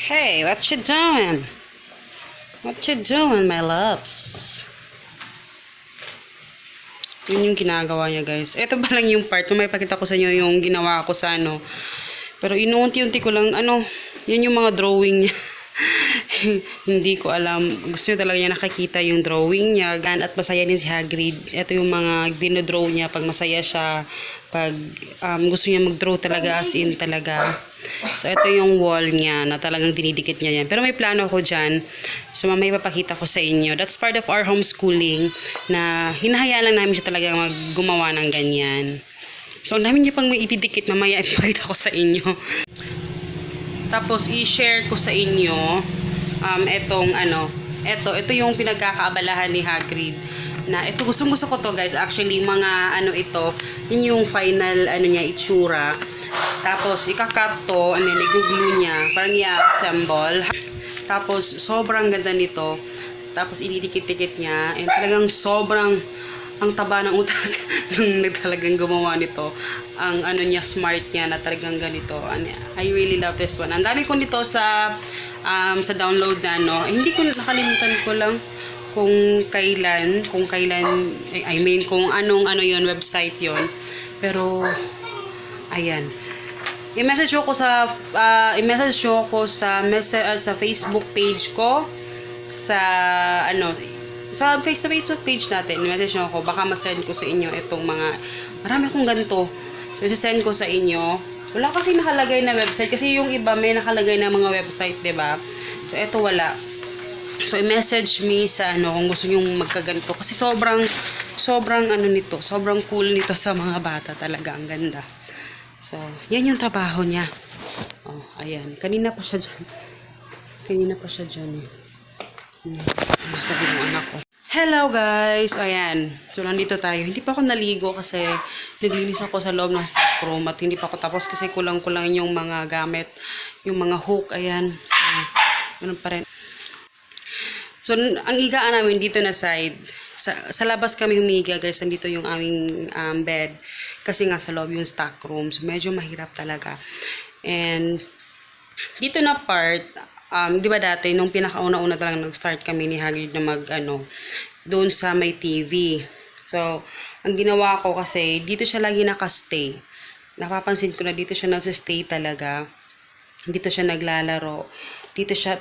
Hey, what you doing? What you doing, my loves? Yun yung ginagawa niya, guys. Ito ba lang yung part. May pakita ko sa inyo yung ginawa ko sa ano. Pero inuunti-unti ko lang, yan yung mga drawing niya. Hindi ko alam. Gusto nyo talaga niya nakakita yung drawing niya. At masaya din si Hagrid. Ito yung mga dinodraw niya pag masaya siya. Pag gusto niya mag-draw talaga, as in talaga. So, ito yung wall niya na talagang dinidikit niya yan. Pero may plano ko dyan. So, mamaya ipapakita ko sa inyo. That's part of our homeschooling na hinahayaan lang namin siya talaga gumawa ng ganyan. So, ang dami niya pang may ipidikit. Mamaya ipapakita ko sa inyo. Tapos, i-share ko sa inyo ito yung pinagkakaabalahan ni Hagrid. Na ito, gustong-gusto ko to, guys. Actually, mga yun yung final niya, itsura. Tapos, ikakat to, and then i-glue niya. Parang i-assemble. Tapos, sobrang ganda nito. Tapos, ididikit-dikit niya. And talagang sobrang ang taba ng utak nung talagang gumawa nito. Ang niya, smart niya na talagang ganito. And I really love this one. Ang dami ko nito sa download na hindi ko nakalimutan ko lang kung kailan kung anong yon website yon. Pero ayan, i-message ko sa sa Facebook page ko sa sa Facebook page natin. I-message ko, baka ma-send ko sa inyo itong mga marami akong ganito. So i-send ko sa inyo. Wala kasi nakalagay na website kasi yung iba may nakalagay na mga website, 'di ba? So ito wala. So i-message me sa kung gusto niyo magkaganito kasi sobrang nito, sobrang cool nito sa mga bata talaga, ang ganda. So, yan yung trabaho niya. Oh, ayan. Kanina pa siya dyan eh. Masabi mo anak ko. Hello guys! Ayan. So, nandito tayo. Hindi pa ako naligo kasi naglinis ako sa loob ng stock room at hindi pa ako tapos kasi kulang-kulang yung mga gamit. Yung mga hook. Ayan. Ganun pa rin. So, ang higaan namin dito na side. Sa labas kami humiga, guys. Nandito yung aming bed. Kasi nga sa loob yung stock room. So, medyo mahirap talaga. And, dito na part, di ba dati, nung pinakauna-una talaga nag-start kami ni Hagrid na doon sa may TV. So, ang ginawa ko kasi, dito siya lagi nakastay. Napapansin ko na dito siya nag-stay talaga. Dito siya naglalaro. Dito siya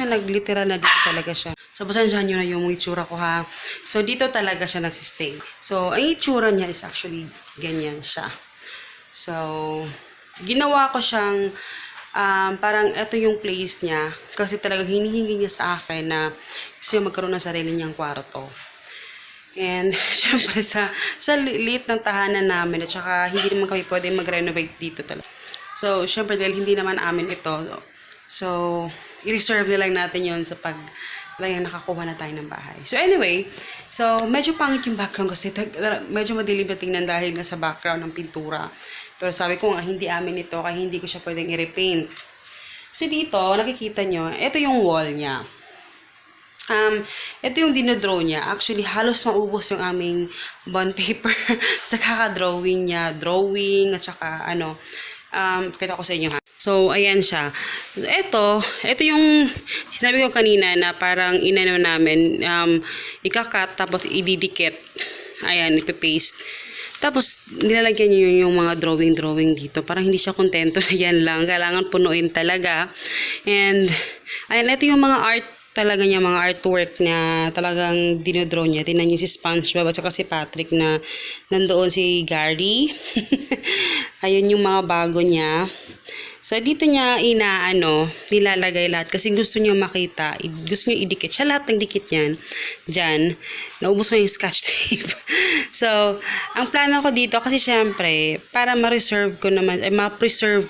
nagliteral na dito talaga siya. So, pasensyahan nyo na yung itsura ko ha. So, dito talaga siya nagsistay. So, ang itsura niya is actually ganyan siya. So, ginawa ko siyang parang ito yung place niya. Kasi talagang hinihingi niya sa akin na gusto niya magkaroon ng sarili niyang kwarto. And, syempre sa liit ng tahanan namin at saka hindi naman kami pwede mag-renovate dito talaga. So, syempre dahil hindi naman amin ito. So, i-reserve na lang natin yon sa pag talagang nakakuha na tayo ng bahay. So, anyway, medyo pangit yung background kasi medyo madilim na tingnan dahil nga sa background ng pintura. Pero sabi ko nga, hindi amin ito kaya hindi ko siya pwedeng i-repaint. So, dito, nakikita nyo, ito yung wall niya. Ito yung dinodraw niya. Actually, halos maubos yung aming bond paper sa kaka-drawing niya. Drawing, at saka, kita ko sa inyo ha. So, ayan siya. So, ito yung sinabi ko kanina na parang namin, ikakat, tapos ididikit. Ayan, ipipaste. Tapos, nilalagyan niyo yung mga drawing dito. Parang hindi siya kontento na yan lang. Kailangan punuin talaga. And, ayan, ito yung mga art talaga niya, mga artwork na talagang dinodraw niya. Tingnan niyo si SpongeBob at saka si Patrick na nandoon si Gary. Ayun yung mga bago niya. So, dito niya nilalagay lahat kasi gusto niya makita, gusto niya idikit. Siya lahat ng dikit niyan. Diyan, naubos na yung scotch tape. So, ang plano ko dito kasi syempre, para ma-preserve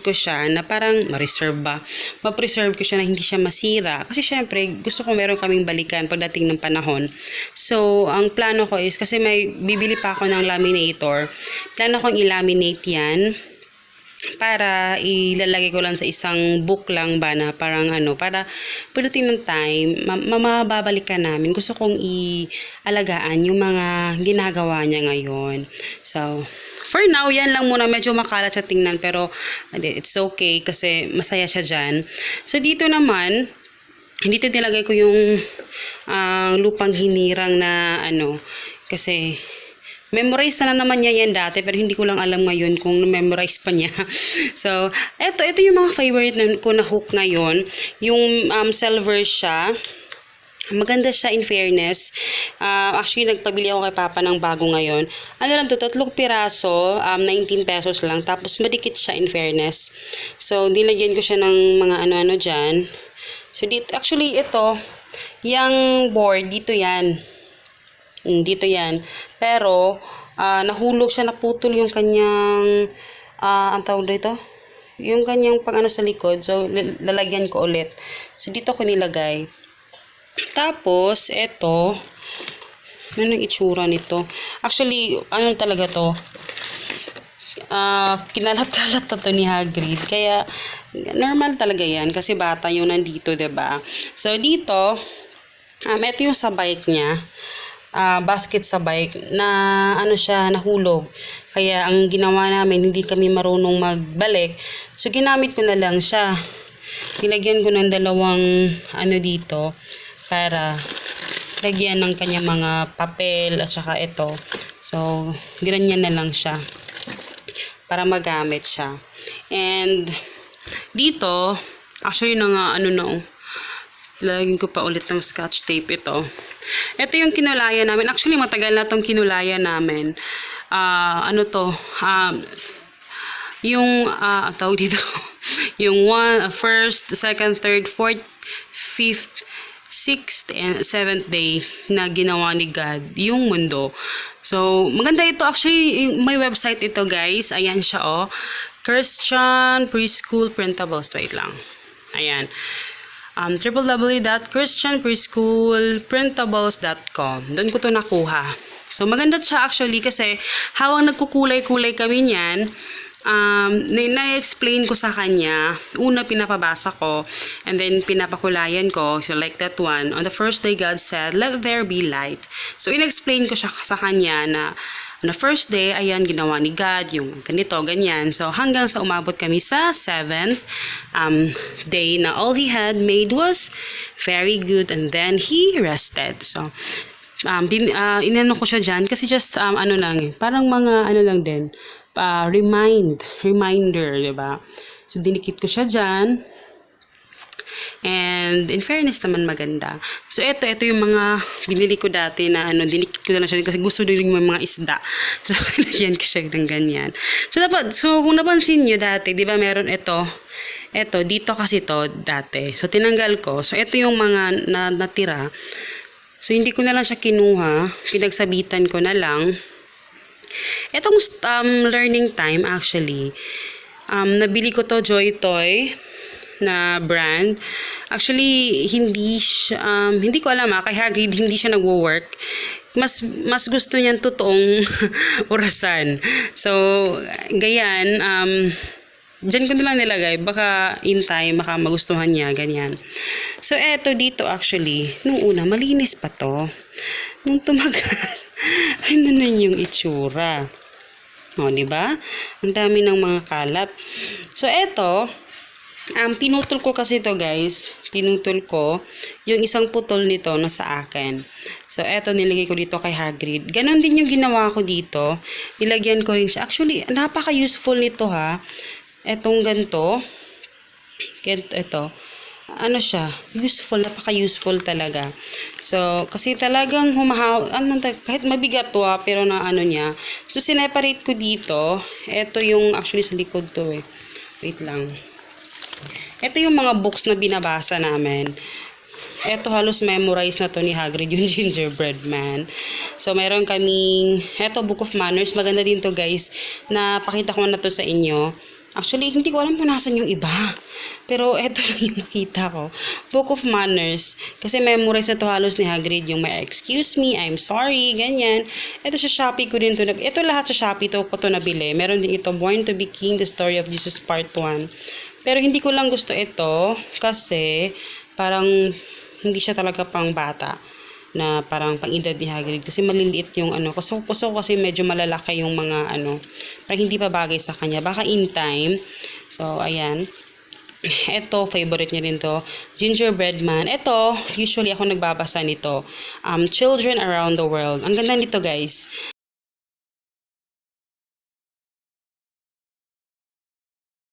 ko siya na parang, ma-preserve ko siya na hindi siya masira. Kasi syempre, gusto ko meron kaming balikan pagdating ng panahon. So, ang plano ko is, kasi bibili pa ako ng laminator. Plano kong i-laminate yan. Para ilalagay ko lang sa isang book lang ba na parang para pagdating ng time, mababalikan namin. Gusto kong ialagaan yung mga ginagawa niya ngayon. So, for now, yan lang muna. Medyo makalat sa tingnan, pero it's okay kasi masaya siya dyan. So, dito naman, dito nilagay ko yung lupang hinirang na kasi memorize na naman niya yan dati, pero hindi ko lang alam ngayon kung memorize pa niya. So, ito yung mga favorite ko na hook ngayon. Yung silver siya. Maganda siya in fairness. Actually, nagpabili ako kay Papa ng bago ngayon. Ano lang to, 3 piraso, 19 pesos lang. Tapos, madikit siya in fairness. So, nilagyan ko siya ng mga ano-ano dyan. So, dito, actually, ito, yung board, dito yan. Dito yan. Pero, nahulog siya, naputol yung kanyang, ang tawag dito? Yung kanyang pang sa likod. So, lalagyan ko ulit. So, dito ko nilagay. Tapos, ito, ano yung itsura nito? Actually, ano talaga to? Kinalat-kalat na to ni Hagrid. Kaya, normal talaga yan. Kasi bata yung nandito, diba? So, dito, ito yung sa bike niya. Basket sa bike na siya nahulog. Kaya ang ginawa namin, hindi kami marunong magbalik. So ginamit ko na lang siya. Nilagyan ko ng 2 dito para lagyan ng kanya mga papel at saka ito. So ganyan na lang siya para magamit siya. And dito, actually lagyan ko pa ulit ng scotch tape ito. Ito yung kinulayan namin. Actually, matagal na itong kinulayan namin. Tawag dito, yung 1st, 2nd, 3rd, 4th, 5th, 6th, and 7th day na ginawa ni God yung mundo. So, maganda ito. Actually, may website ito, guys. Ayan siya, oh. Christian Preschool Printables. Wait lang. Ayan. www.christianpreschoolprintables.com. Doon ko to nakuha. So, maganda siya actually kasi hawang nagkukulay-kulay kami niyan, na-explain ko sa kanya. Una, pinapabasa ko and then pinapakulayan ko. So, like that one. On the first day, God said, "Let there be light." So, in-explain ko siya sa kanya na on the first day, ayan, ginawa ni God, yung ganito, ganyan. So, hanggang sa umabot kami sa 7th day na all he had made was very good and then he rested. So, inano ko siya dyan kasi just, parang mga, lang din, reminder, diba? So, dinikit ko siya dyan. And in fairness naman maganda. So ito yung mga binili ko dati na dinikit ko na lang siya kasi gusto din yung mga isda. So nilagyan ko siya ng ganyan. So kung napansin niyo dati, 'di ba meron ito dito kasi to dati. So tinanggal ko. So ito yung mga natira. So hindi ko na lang siya kinuha, pinagsabitan ko na lang. Etong learning time actually, nabili ko to Joy Toy na brand. Actually, hindi ko alam kay Hagrid hindi siya nagwo-work. Mas gusto niyan totoong orasan. So, gayan, dyan ko na lang nilagay. Baka in time, baka magustuhan niya, ganyan. So, eto dito actually, nung una, malinis pa to. Nung tumagal, ano na yung itsura. O, diba? Ang dami ng mga kalat. So, eto, pinutol ko kasi to guys. Pinutol ko. Yung isang putol nito nasa akin. So, eto nilagay ko dito kay Hagrid. Ganon din yung ginawa ko dito. Nilagyan ko rin siya. Actually, napaka-useful nito ha. Etong ganito. Ito. Ano siya? Useful. Napaka-useful talaga. So, kasi talagang kahit mabigat to pero na niya. So, sineparate ko dito. Ito yung actually sa likod to eh. Wait lang. Ito yung mga books na binabasa namin. Ito halos memorize na to ni Hagrid, yung Gingerbread Man. So, meron kaming, Book of Manners. Maganda din to guys. Napakita ko na to sa inyo. Actually, hindi ko alam kung nasan yung iba. Pero, ito lang yung nakita ko. Book of Manners. Kasi memorize na to halos ni Hagrid. Yung may excuse me, I'm sorry, ganyan. Ito sa Shopee ko din to. Ito lahat sa Shopee ko to nabili. Meron din ito, Born to be King, The Story of Jesus Part 1. Pero hindi ko lang gusto ito kasi parang hindi siya talaga pang bata. na parang pang-edad ni Hagrid kasi maliliit yung ano, puso kasi medyo malalaki yung mga ano, parang hindi pa bagay sa kanya, baka in time. So ayan, ito, favorite niya rin to. Gingerbread Man. Ito, usually ako nagbabasa nito. Children Around the World. Ang ganda nito, guys.